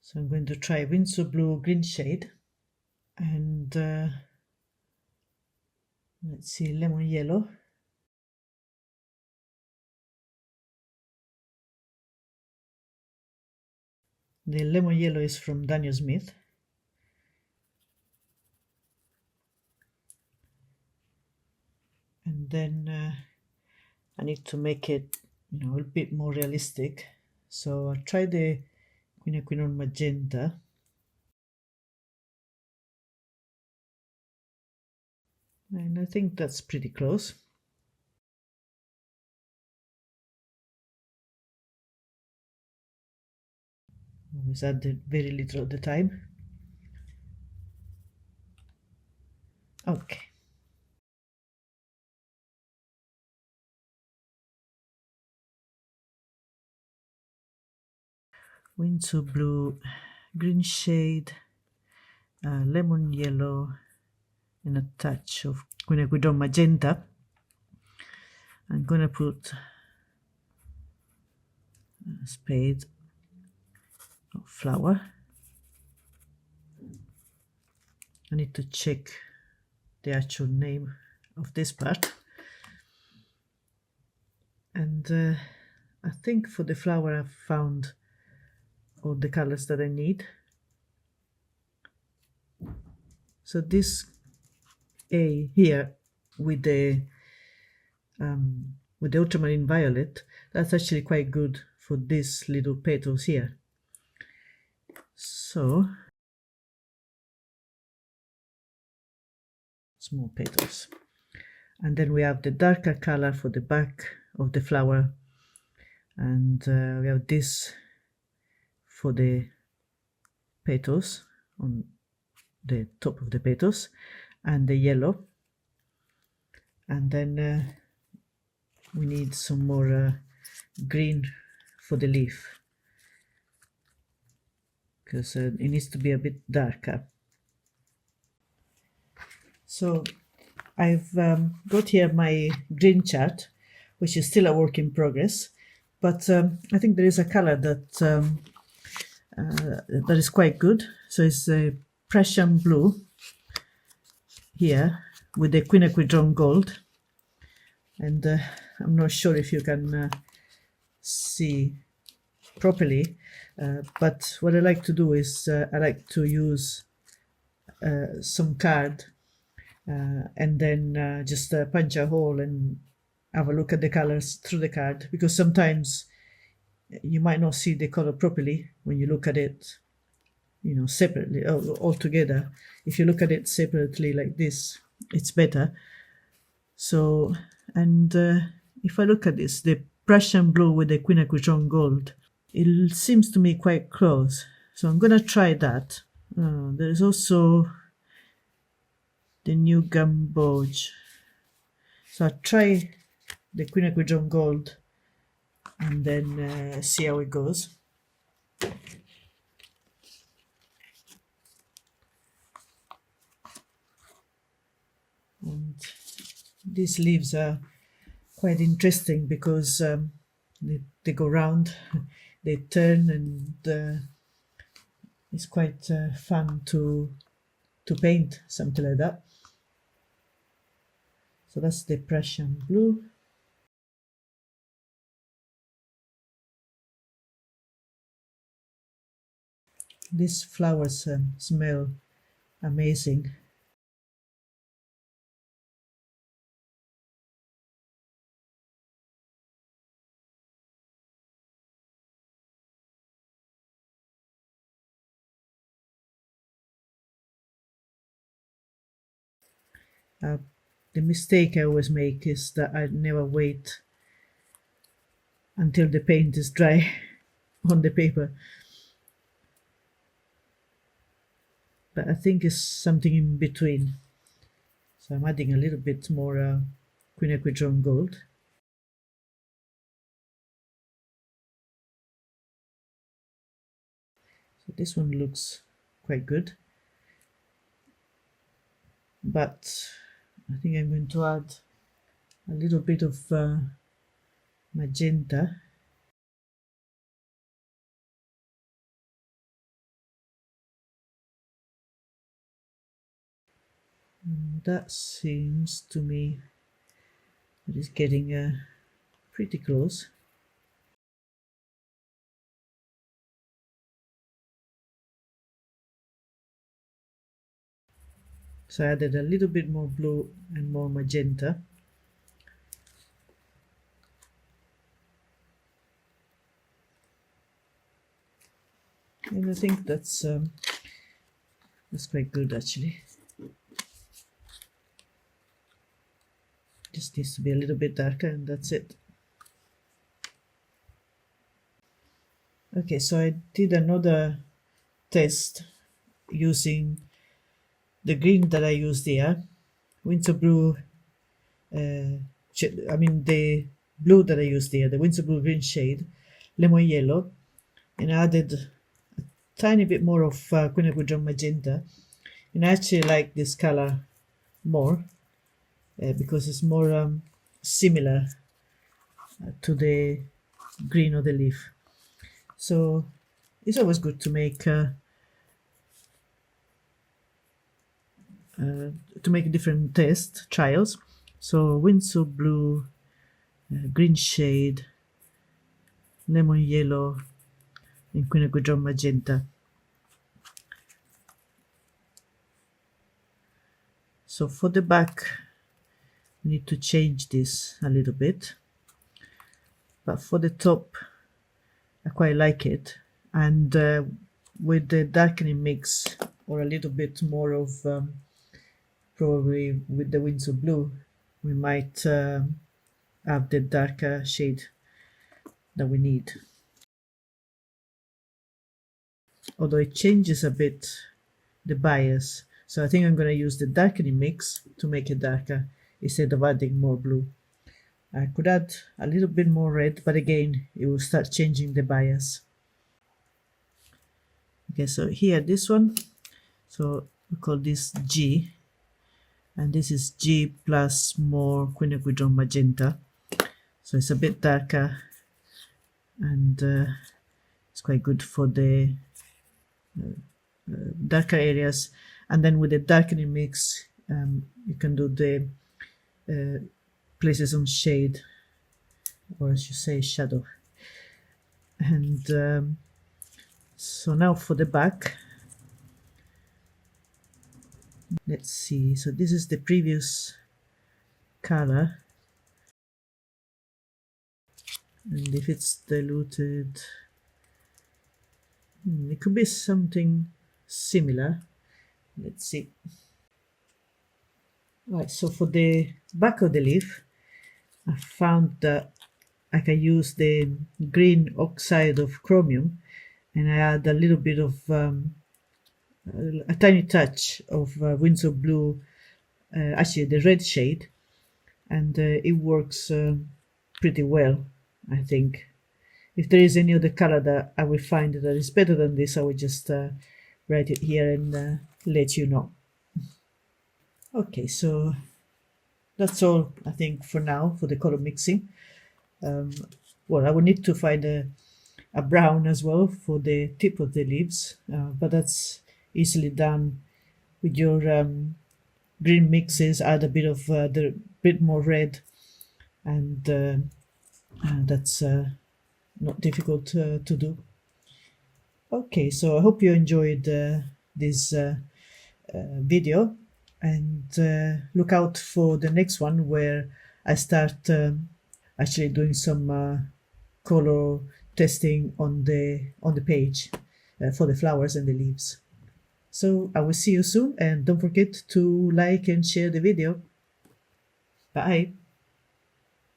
So I'm going to try Winsor Blue green shade and let's see, lemon yellow. The lemon yellow is from Daniel Smith. And then I need to make it, a bit more realistic. So I'll try the quinacridone magenta. And I think that's pretty close. Always add very little at the time. Okay. Winsor Blue, green shade, lemon yellow, and a touch of quinacridone magenta. I'm gonna put a spade of flour. I need to check the actual name of this part. And I think for the flower I've found all the colors that I need. So this A here with the ultramarine violet, that's actually quite good for these little petals here. So small petals. And then we have the darker color for the back of the flower, and we have this for the petals on the top of the petals, and the yellow. And then we need some more green for the leaf, because it needs to be a bit darker. So I've got here my green chart, which is still a work in progress, but I think there is a color that that is quite good. So it's a Prussian blue here with the quinacridone gold, and I'm not sure if you can see properly, but what I like to do is I like to use some card and then just punch a hole and have a look at the colors through the card, because sometimes you might not see the color properly when you look at it, separately all together. If you look at it separately like this, it's better. So, and if I look at this, the Prussian blue with the quinacridone gold, it seems to me quite close. So I'm gonna try that. There's also the new gamboge. So I'll try the quinacridone gold and then see how it goes. And these leaves are quite interesting because they go round, they turn, and it's quite fun to paint something like that. So that's the Prussian blue. These flowers smell amazing. The mistake I always make is that I never wait until the paint is dry on the paper. But I think it's something in between. So I'm adding a little bit more quinacridone gold. So this one looks quite good. But I think I'm going to add a little bit of magenta. That seems to me that is getting pretty close. So I added a little bit more blue and more magenta. And I think that's quite good actually. Just needs to be a little bit darker and that's it. Okay, so I did another test using the green that I used here, Windsor Blue, the blue that I used here, the Windsor Blue green shade, lemon yellow, and I added a tiny bit more of quinacridone magenta. And I actually like this color more because it's more similar to the green of the leaf. So it's always good to make different test trials. So Windsor Blue, green shade, lemon yellow, and quinacridone magenta. So for the back, we need to change this a little bit, but for the top, I quite like it. And with the darkening mix, or a little bit more of probably with the Windsor Blue, we might have the darker shade that we need. Although it changes a bit the bias. So I think I'm going to use the darkening mix to make it darker instead of adding more blue. I could add a little bit more red, but again, it will start changing the bias. Okay, so here, this one, so we call this G, and this is G plus more quinacridone magenta. So it's a bit darker, and it's quite good for the darker areas. And then with the darkening mix, you can do the places on shade, or as you say, shadow. And so now for the back, let's see. So this is the previous color, and if it's diluted, it could be something similar. Let's see. Right, so for the back of the leaf, I found that I can use the green oxide of chromium, and I add a little bit of a tiny touch of Windsor Blue, actually the red shade, and it works pretty well, I think. If there is any other color that I will find that is better than this, I will just write it here and let you know. Okay, so that's all I think for now for the color mixing. Well, I will need to find a brown as well for the tip of the leaves, but that's easily done with your green mixes. Add a bit of the bit more red, and that's not difficult to do. Okay, so I hope you enjoyed this video, and look out for the next one where I start actually doing some color testing on the page for the flowers and the leaves. So I will see you soon, and don't forget to like and share the video. Bye.